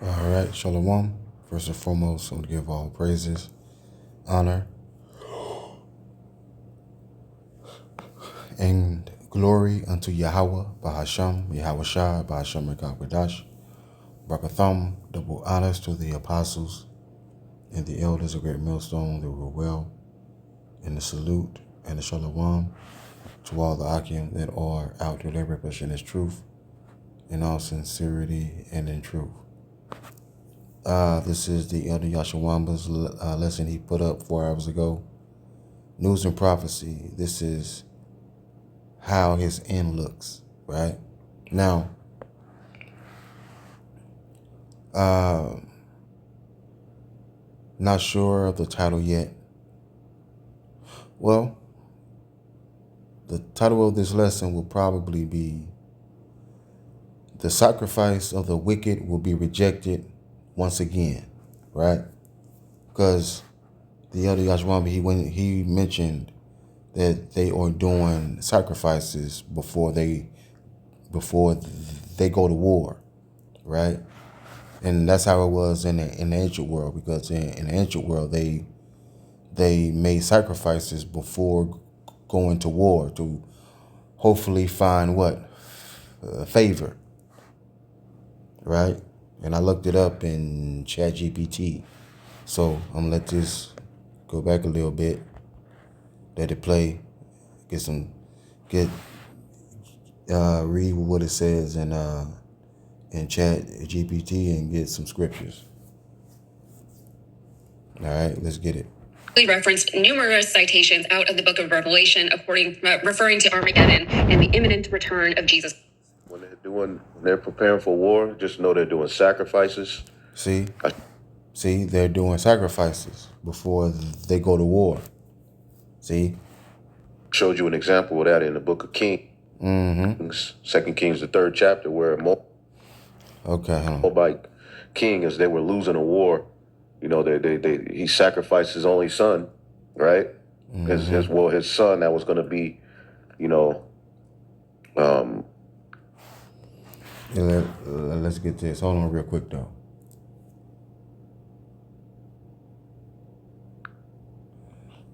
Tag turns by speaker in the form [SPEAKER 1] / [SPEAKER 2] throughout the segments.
[SPEAKER 1] All right, Shalom. First and foremost, I want to give all praises, honor, and glory unto Yahweh, Bahasham, Yahweh Shai, Bahasham Rekakwadash, Brakatham, double honors to the apostles and the elders of Great Millstone that were well, and the salute and the Shalom to all the Akim that are out to their representation is truth, in all sincerity and in truth. This is the Elder Yashawamba's lesson he put up 4 hours ago. News and prophecy. This is how his end looks, right? Now, not sure of the title yet. Well, the title of this lesson will probably be The Sacrifice of the Wicked Will Be Rejected Once Again, right? Because the Elder Yashwamba, when he mentioned that they are doing sacrifices before they go to war, right? And that's how it was in the ancient world, because in the ancient world they made sacrifices before going to war to hopefully find what? Favor, right? And I looked it up in ChatGPT. So I'm gonna let this go back a little bit, let it play, read what it says in ChatGPT and get some scriptures. All right, let's get it. We referenced numerous citations out of the book of Revelation, referring to Armageddon and the imminent return of Jesus.
[SPEAKER 2] When they're preparing for war, just know they're doing sacrifices.
[SPEAKER 1] See, they're doing sacrifices before they go to war. See,
[SPEAKER 2] showed you an example of that in the book of Kings, 2 Kings, the 3rd chapter, where Moabite king, as they were losing a war, you know, he sacrificed his only son, right? His son that was going to be, you know,
[SPEAKER 1] let's get this. Hold on real quick though.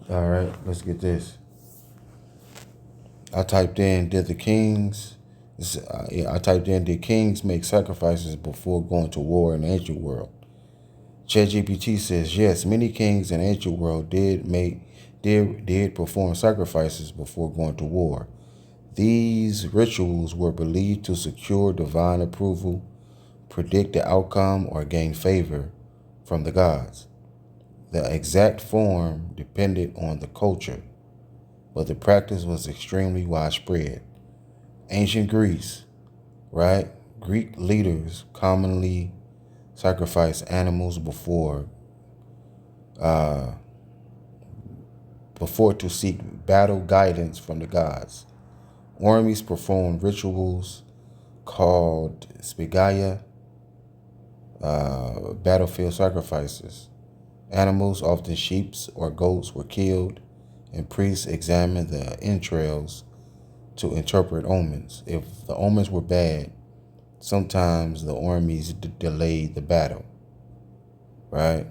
[SPEAKER 1] All right, let's get this. I typed in, did kings make sacrifices before going to war in the ancient world? ChatGPT says yes, many kings in the ancient world did perform sacrifices before going to war. These rituals were believed to secure divine approval, predict the outcome, or gain favor from the gods. The exact form depended on the culture, but the practice was extremely widespread. Ancient Greece, right? Greek leaders commonly sacrificed animals before to seek battle guidance from the gods. Armies performed rituals called spigaya, battlefield sacrifices. Animals, often sheep or goats, were killed, and priests examined the entrails to interpret omens. If the omens were bad, sometimes the armies delayed the battle, right?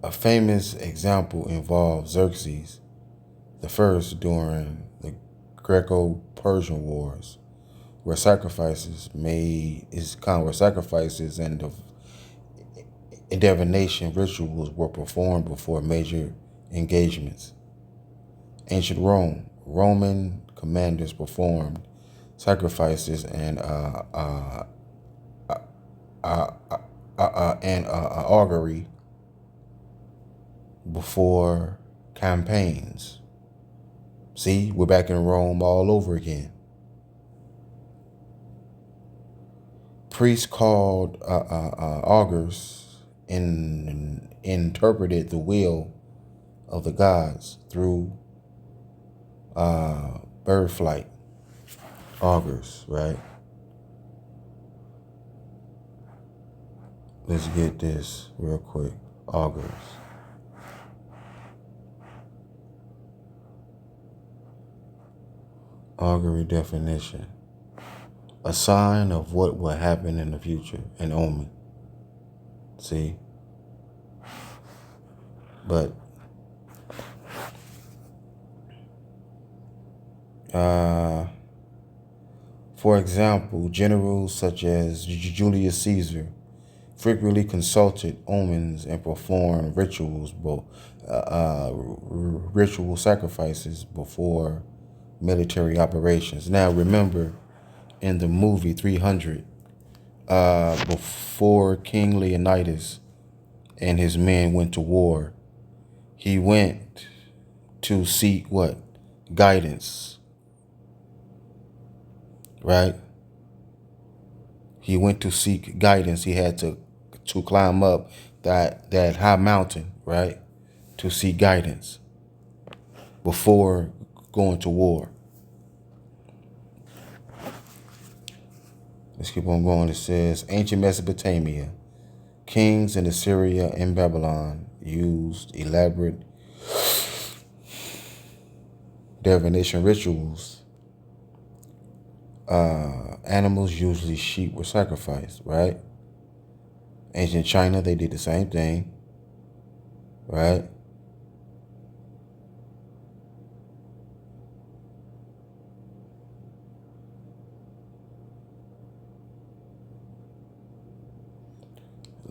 [SPEAKER 1] A famous example involves Xerxes the First during the Greco-Persian Wars, where sacrifices and divination rituals were performed before major engagements. Ancient Roman commanders performed sacrifices and augury before campaigns. See, we're back in Rome all over again. Priests called augurs interpreted the will of the gods through bird flight. Augurs, right? Let's get this real quick. Augurs. Augury definition. a sign of what will happen in the future, an omen. See? But for example, generals such as Julius Caesar frequently consulted omens and performed ritual sacrifices before military operations. Now, remember, in the movie 300, before King Leonidas and his men went to war, he went to seek what? Guidance, right? He went to seek guidance. He had to climb up that high mountain, right, to seek guidance before going to war. Let's keep on going. It says, ancient Mesopotamia, kings in Assyria and Babylon used elaborate divination rituals. Animals, usually sheep, were sacrificed, right? Ancient China, they did the same thing, right?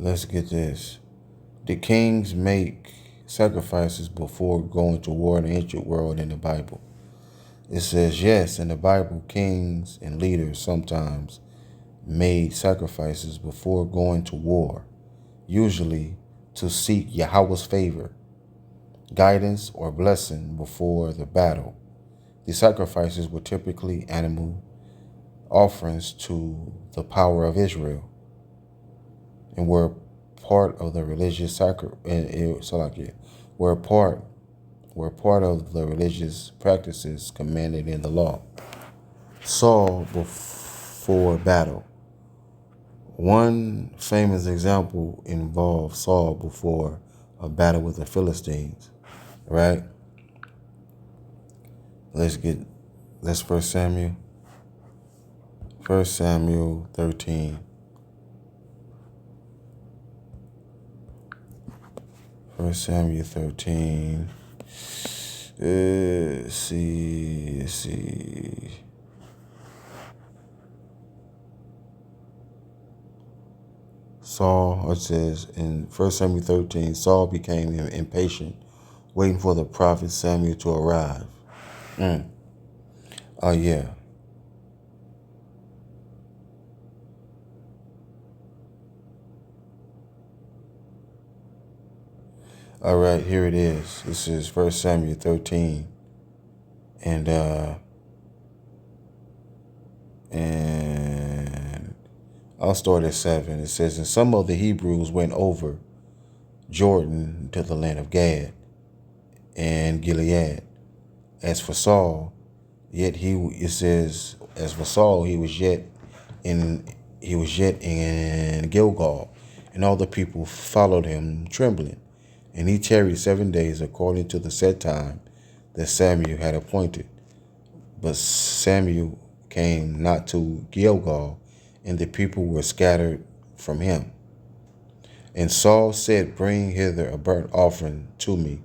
[SPEAKER 1] Let's get this. Did kings make sacrifices before going to war in the ancient world in the Bible? It says, yes, in the Bible, kings and leaders sometimes made sacrifices before going to war, usually to seek Yahweh's favor, guidance, or blessing before the battle. The sacrifices were typically animal offerings to the power of Israel and were part of the religious were part of the religious practices commanded in the law. Saul before battle. One famous example involved Saul before a battle with the Philistines, right? Let's 1 Samuel. 1 Samuel 13. 1 Samuel 13. Let's see. Saul, it says in 1 Samuel 13, Saul became impatient, waiting for the prophet Samuel to arrive. Oh, yeah. All right, here it is. This is 1 Samuel 13. And I'll start at 7. It says, and some of the Hebrews went over Jordan to the land of Gad and Gilead. As for Saul, he was yet in Gilgal, and all the people followed him trembling. And he tarried 7 days according to the set time that Samuel had appointed. But Samuel came not to Gilgal, and the people were scattered from him. And Saul said, bring hither a burnt offering to me,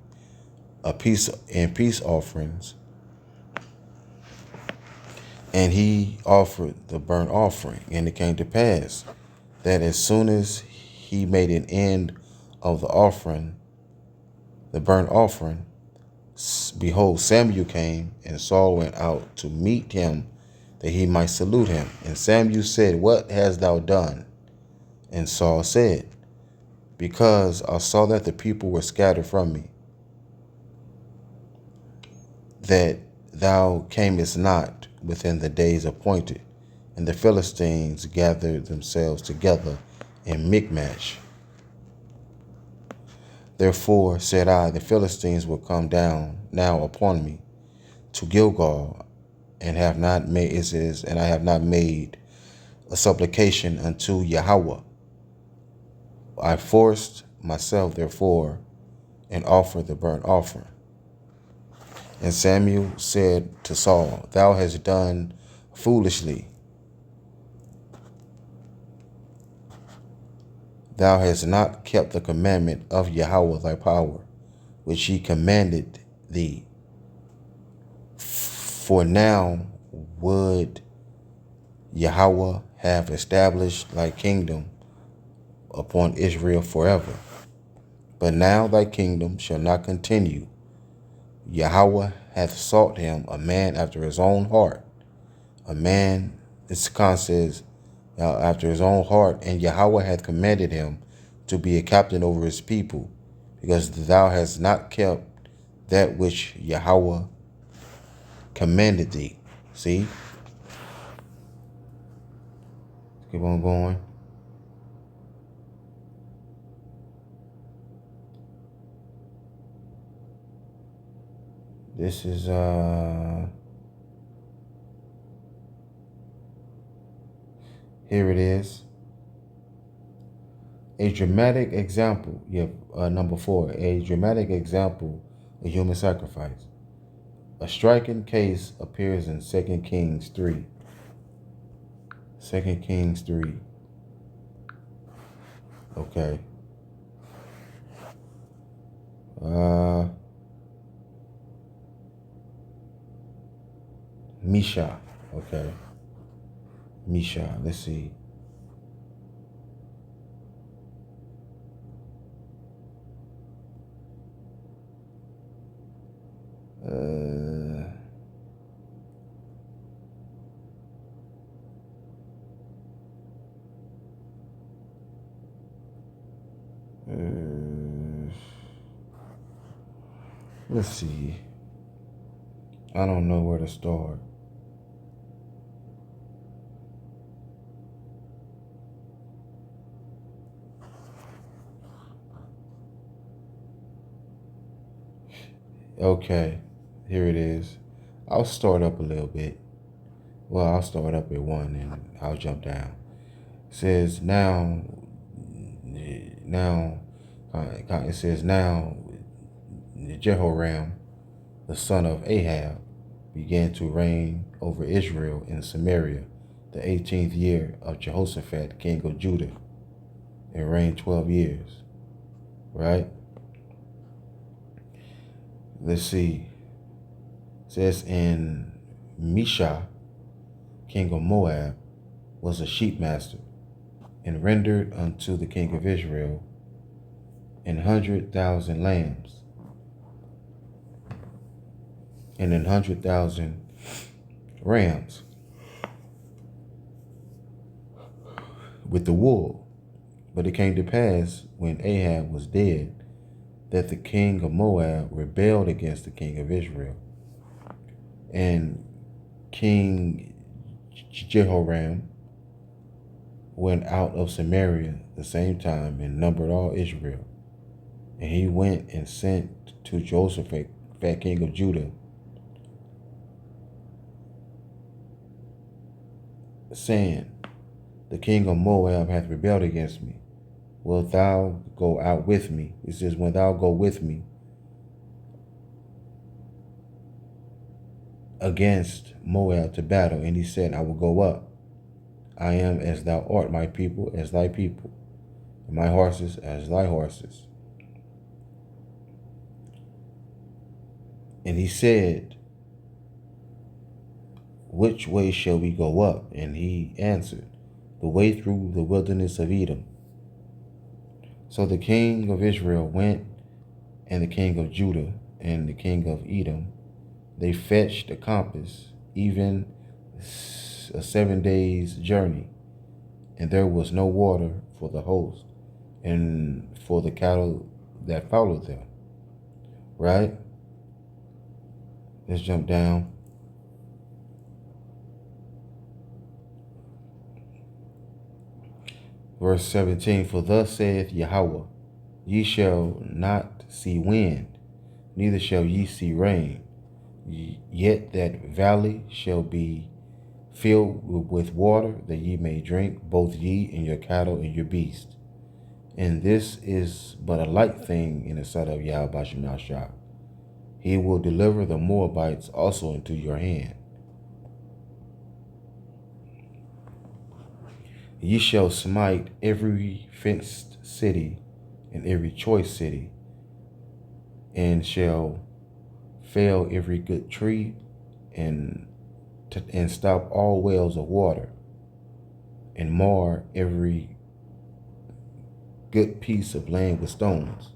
[SPEAKER 1] peace offerings. And he offered the burnt offering. And it came to pass that as soon as he made an end of the burnt offering, behold, Samuel came, and Saul went out to meet him, that he might salute him. And Samuel said, what hast thou done? And Saul said, because I saw that the people were scattered from me, that thou camest not within the days appointed, and the Philistines gathered themselves together in Michmash. Therefore said I, the Philistines will come down now upon me to Gilgal, and I have not made a supplication unto Yahweh. I forced myself therefore and offered the burnt offering. And Samuel said to Saul, thou hast done foolishly. Thou hast not kept the commandment of Yahweh thy power, which he commanded thee. For now would Yahweh have established thy kingdom upon Israel forever. But now thy kingdom shall not continue. Yahweh hath sought him a man after his own heart. A man, this Khan says, after his own heart, and Yahweh hath commanded him to be a captain over his people, because thou hast not kept that which Yahweh commanded thee. See? Keep on going. This is here it is. A dramatic example. Number 4. A dramatic example of human sacrifice. A striking case appears in 2 Kings 3. 2 Kings 3. Okay. Misha. Okay. Misha. Let's see. Let's see. I don't know where to start. Okay, here it is. I'll start up a little bit. Well, I'll start up at 1 and I'll jump down. It says now, it says now, Jehoram, the son of Ahab, began to reign over Israel in Samaria the 18th year of Jehoshaphat, king of Judah, and reigned 12 years. Right? Let's see. It says, in Misha, king of Moab, was a sheep master, and rendered unto the king of Israel 100,000 lambs, and 100,000 rams, with the wool. But it came to pass, when Ahab was dead, that the king of Moab rebelled against the king of Israel. And King Jehoram went out of Samaria the same time and numbered all Israel. And he went and sent to Jehoshaphat, king of Judah, saying, the king of Moab hath rebelled against me. Wilt thou go out with me? It says, when thou go with me against Moab to battle. And he said, I will go up. I am as thou art, my people as thy people, and my horses as thy horses. And he said, which way shall we go up? And he answered, the way through the wilderness of Edom. So the king of Israel went, and the king of Judah, and the king of Edom. They fetched a compass, even a 7 days' journey, and there was no water for the host and for the cattle that followed them. Right? Let's jump down. Verse 17, for thus saith Yahweh, ye shall not see wind, neither shall ye see rain, yet that valley shall be filled with water, that ye may drink, both ye and your cattle and your beasts. And this is but a light thing in the sight of Yahweh Shemashah. He will deliver the Moabites also into your hand. Ye shall smite every fenced city and every choice city, and shall fell every good tree, and stop all wells of water, and mar every good piece of land with stones.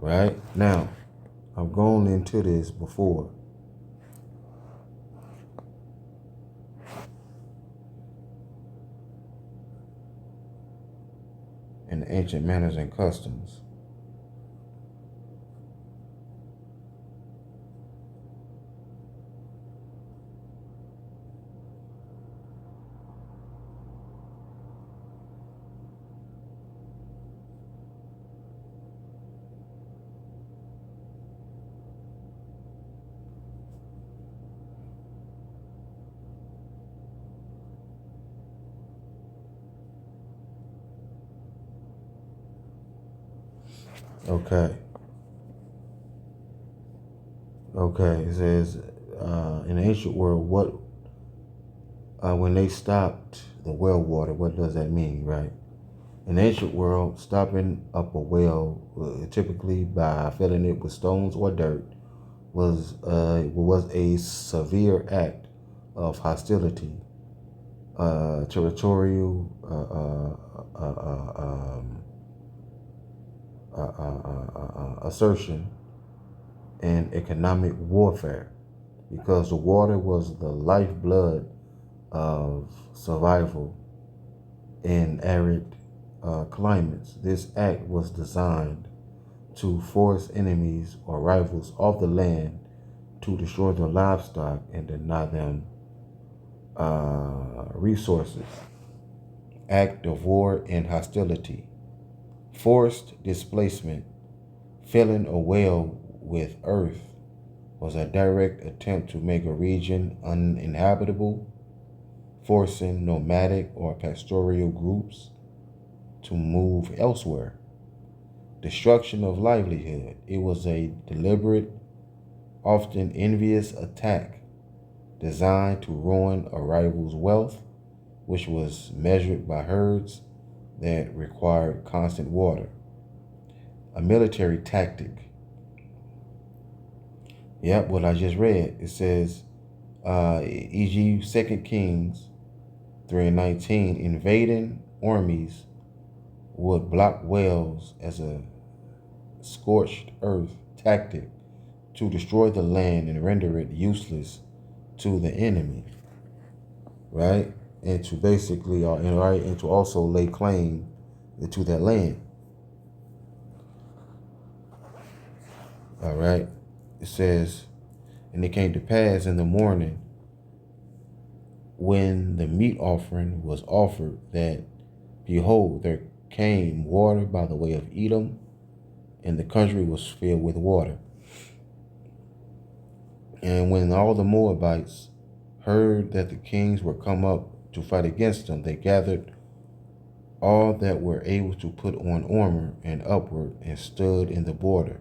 [SPEAKER 1] Right? Now, I've gone into this before. In the ancient manners and customs. Okay. Okay. It says, in the ancient world, when they stopped the well water, what does that mean, right? In the ancient world, stopping up a well, typically by filling it with stones or dirt, was a severe act of hostility, territorial assertion, and economic warfare, because the water was the lifeblood of survival in arid climates. This act was designed to force enemies or rivals off the land, to destroy their livestock and deny them resources. Act of war and hostility. Forced displacement. Filling a well with earth was a direct attempt to make a region uninhabitable, forcing nomadic or pastoral groups to move elsewhere. Destruction of livelihood. It was a deliberate, often envious attack designed to ruin a rival's wealth, which was measured by herds that required constant water. A military tactic. Yep, what I just read. It says, e.g., 2 Kings 3:19, invading armies would block wells as a scorched earth tactic to destroy the land and render it useless to the enemy, right? And to basically, and to also lay claim to that land. All right. It says, and it came to pass in the morning when the meat offering was offered that, behold, there came water by the way of Edom, and the country was filled with water. And when all the Moabites heard that the kings were come up to fight against them, they gathered all that were able to put on armor and upward, and stood in the border.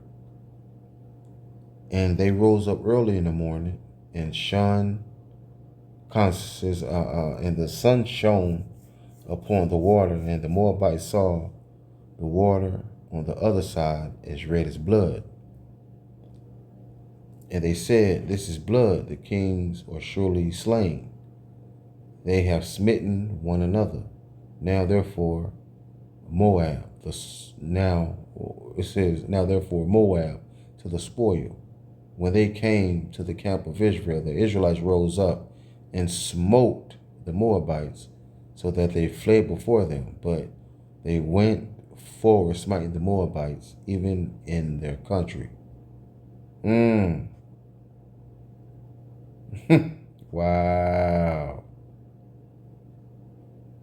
[SPEAKER 1] And they rose up early in the morning and shone, and the sun shone upon the water, and the Moabites saw the water on the other side as red as blood. And they said, this is blood, the kings are surely slain. They have smitten one another. Now therefore Moab, now therefore Moab to the spoil. When they came to the camp of Israel, the Israelites rose up and smote the Moabites, so that they fled before them. But they went forward, smiting the Moabites, even in their country. Wow.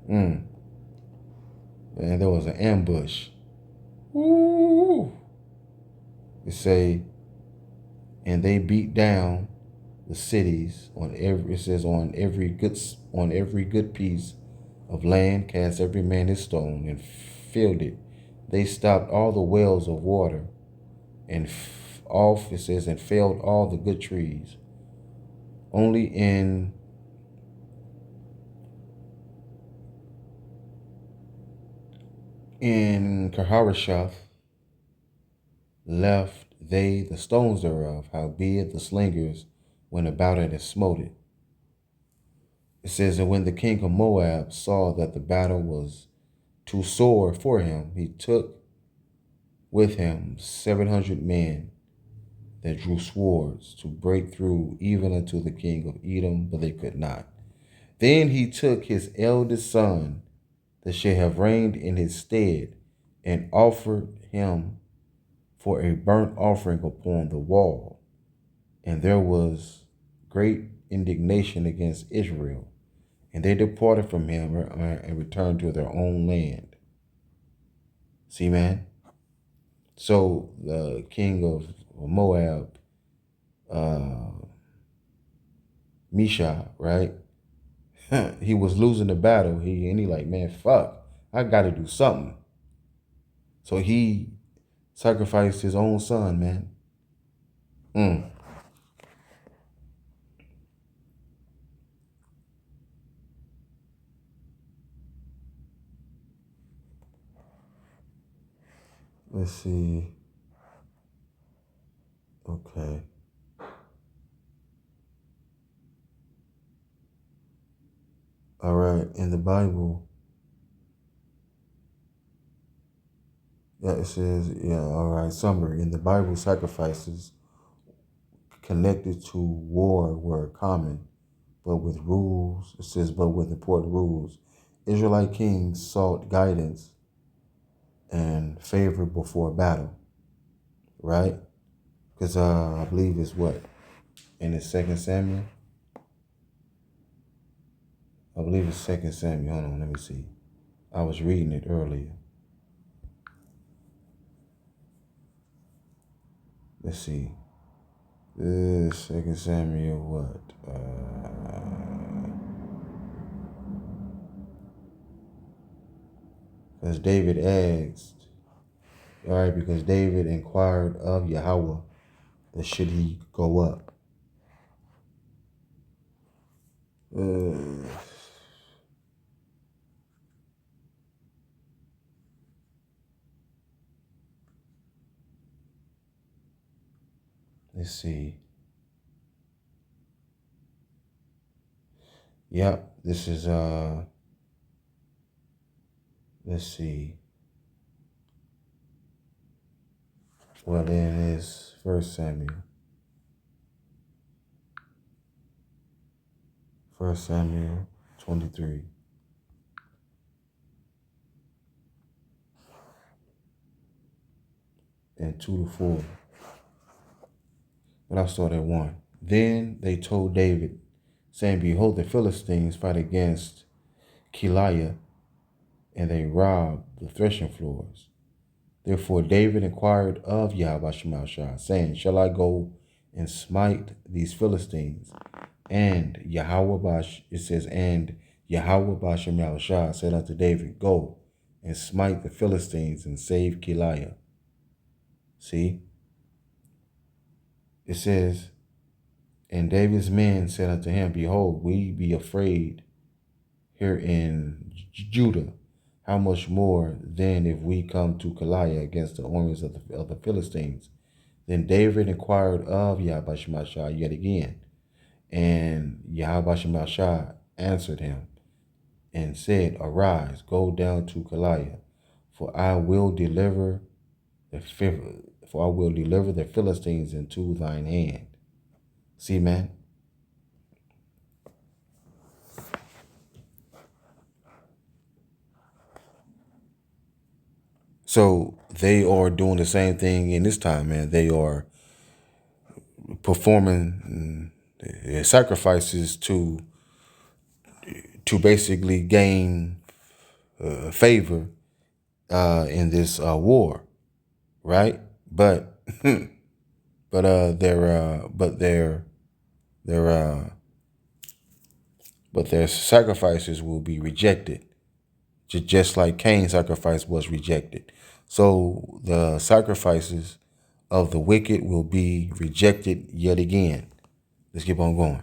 [SPEAKER 1] And there was an ambush. Woo. It say, and they beat down the cities on every good piece of land, cast every man his stone, and filled it. They stopped all the wells of water, and and felled all the good trees. Only in In Kaharasheth left they the stones thereof, howbeit the slingers went about it and smote it. It says, and when the king of Moab saw that the battle was too sore for him, he took with him 700 men that drew swords to break through even unto the king of Edom, but they could not. Then he took his eldest son that should have reigned in his stead, and offered him for a burnt offering upon the wall. And there was great indignation against Israel, and they departed from him and returned to their own land. See, man? So the king of Moab, Misha, right? He was losing the battle. He like, man, fuck, I got to do something. So he sacrificed his own son, man. Let's see. Okay. All right. In the Bible, yeah, it says, yeah, all right. Summary. In the Bible, sacrifices connected to war were common, but with rules. It says, but with important rules. Israelite kings sought guidance and favor before battle, right? Because I believe it's what? In the 2 Samuel? I believe it's 2 Samuel. Hold on, let me see. I was reading it earlier. Let's see. 2 Samuel what? Because David asked, all right, because David inquired of Yahweh that should he go up. Let's see. Yep, this is let's see. Well, then it's 1 Samuel. 1 Samuel 23. And 2 to 4. But I'll start at 1. Then they told David, saying, behold, the Philistines fight against Keilah, and they rob the threshing floors. Therefore David inquired of Yahweh Shemashah, saying, shall I go and smite these Philistines? And Yahweh, it says, and Yahweh Shemashah said unto David, go and smite the Philistines and save Keilah. See? It says, and David's men said unto him, behold, we be afraid here in Judah. How much more then if we come to Keilah against the armies of the Philistines? Then David inquired of Yahweh Shemashah yet again. And Yahweh Shemashah answered him and said, arise, go down to Keilah, for I will deliver the Philistines into thine hand. See, man? So they are doing the same thing in this time, man. They are performing sacrifices to basically gain favor in this war, right? But their sacrifices will be rejected, just like Cain's sacrifice was rejected. So the sacrifices of the wicked will be rejected yet again. Let's keep on going.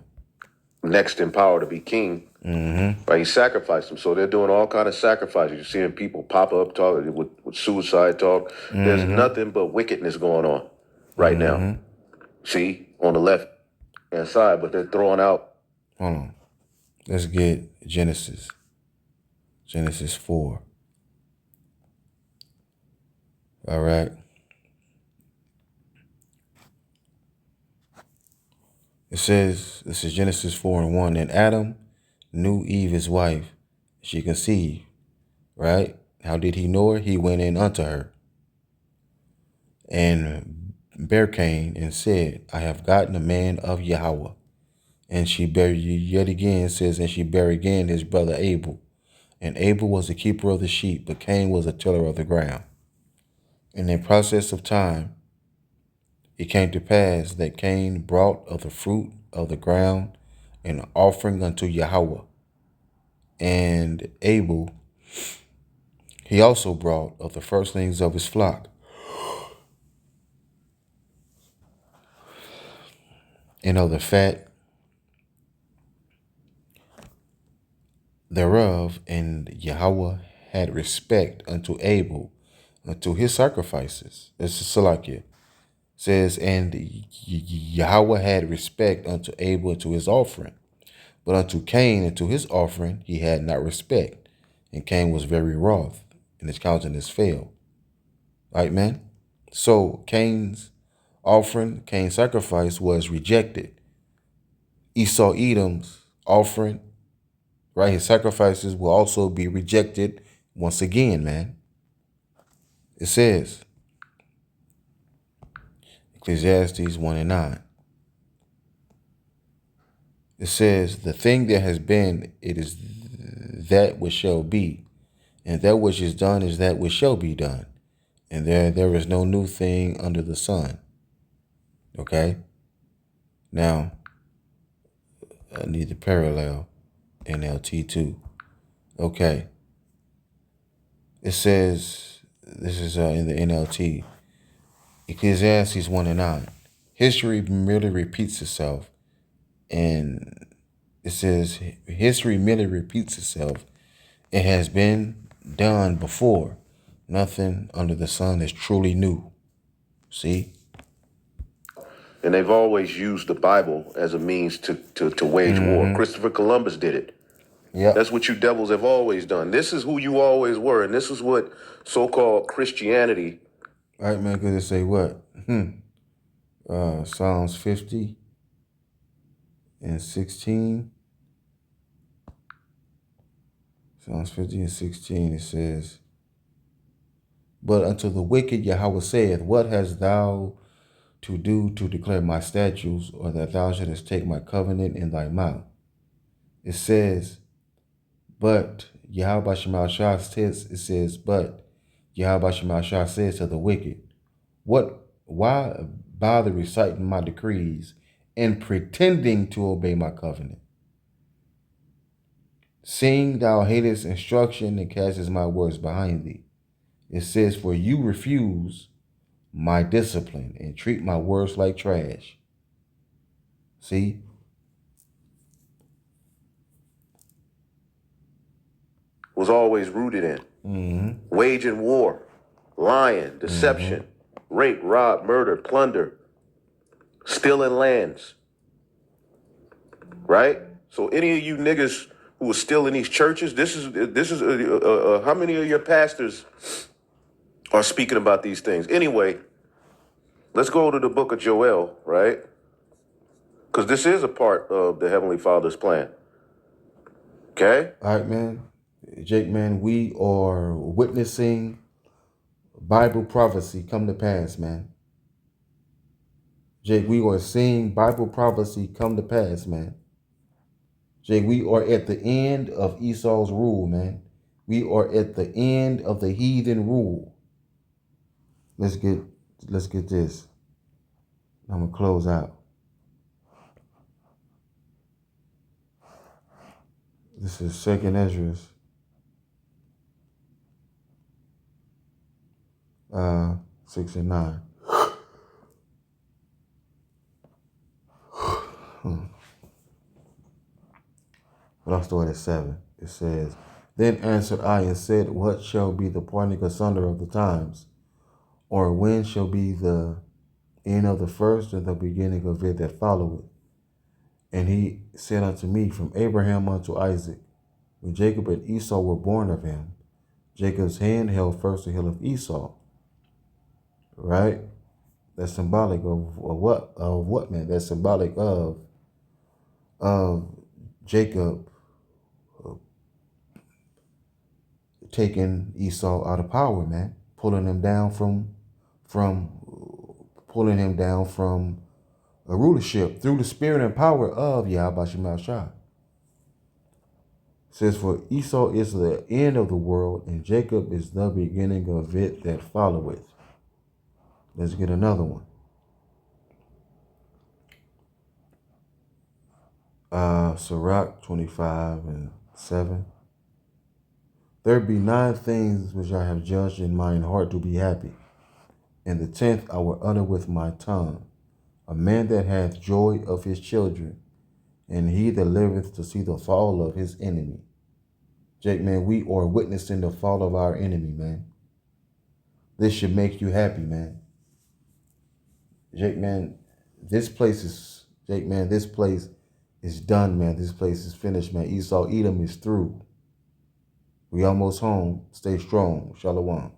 [SPEAKER 2] Next in power to be king Right? He sacrificed them. So they're doing all kind of sacrifices. You're seeing people pop up talking with suicide talk. There's nothing but wickedness going on right now. See, on the left hand side, but they're throwing out.
[SPEAKER 1] Hold on. Let's get Genesis. Genesis 4. All right. It says, this is Genesis 4:1. And Adam knew Eve his wife. She conceived. Right? How did he know her? He went in unto her and bare Cain and said, I have gotten a man of Yahweh. And she bare yet again, says, and she bare again his brother Abel. And Abel was the keeper of the sheep, but Cain was a tiller of the ground. And in process of time, it came to pass that Cain brought of the fruit of the ground an offering unto Yahweh. And Abel, he also brought of the firstlings of his flock and of the fat thereof. And Yahweh had respect unto Abel, unto his sacrifices. This is Salakia. Says, and Yahweh had respect unto Abel and to his offering. But unto Cain and to his offering he had not respect. And Cain was very wroth, and his countenance fell. Right, man? So Cain's offering, Cain's sacrifice was rejected. Esau Edom's offering, right, his sacrifices will also be rejected once again, man. It says, Ecclesiastes 1:9. It says, the thing that has been, it is that which shall be, and that which is done is that which shall be done. And there is no new thing under the sun. Okay? Now, I need the parallel NLT too. Okay. It says, this is in the NLT, Ecclesiastes 1:9. History merely repeats itself. And it says, history merely repeats itself. It has been done before. Nothing under the sun is truly new. See?
[SPEAKER 2] And they've always used the Bible as a means to wage war. Christopher Columbus did it.
[SPEAKER 1] Yeah.
[SPEAKER 2] That's what you devils have always done. This is who you always were. And this is what so-called Christianity.
[SPEAKER 1] All right, man, because it say what? Psalms 50 and 16. Psalms 50 and 16, it says, but unto the wicked Yahweh saith, what hast thou to do to declare my statutes, or that thou shouldest take my covenant in thy mouth? It says, but Yahweh Shema Shah says, it says, but Yahweh Shema Shah says to the wicked, why bother reciting my decrees and pretending to obey my covenant? Seeing thou hatest instruction and castest my words behind thee. It says, for you refuse my discipline and treat my words like trash. See?
[SPEAKER 2] Was always rooted in. Waging war, lying, deception, rape, rob, murder, plunder, stealing lands. Right? So any of you niggas who are still in these churches, this is how many of your pastors are speaking about these things? Anyway, let's go to the book of Joel, right? Because this is a part of the Heavenly Father's plan. Okay?
[SPEAKER 1] All right, man. Jake, man, we are witnessing Bible prophecy come to pass, man. Jake, we are seeing Bible prophecy come to pass, man. Jake, we are at the end of Esau's rule, man. We are at the end of the heathen rule. Let's get this. I'm gonna close out. This is 2nd Ezra, 6 and 9. But I'll start at 7. It says, Then answered I and said, What shall be the parting asunder of the times? Or when shall be the end of the first and the beginning of it that followeth? And he said unto me, From Abraham unto Isaac, when Jacob and Esau were born of him, Jacob's hand held first the heel of Esau. Right? That's symbolic of what? Of what, man? That's symbolic of Jacob taking Esau out of power, man. Pulling him down from a rulership through the spirit and power of Yahweh Shemashah. It says, For Esau is the end of the world, and Jacob is the beginning of it that followeth. Let's get another one. Sirach 25:7. There be 9 things which I have judged in mine heart to be happy, and the 10th I will utter with my tongue. A man that hath joy of his children, and he that liveth to see the fall of his enemy. Jake, man, we are witnessing the fall of our enemy, man. This should make you happy, man. Jake, man, this place is done, man. This place is finished, man. Esau, Edom is through. We almost home. Stay strong. Shalom.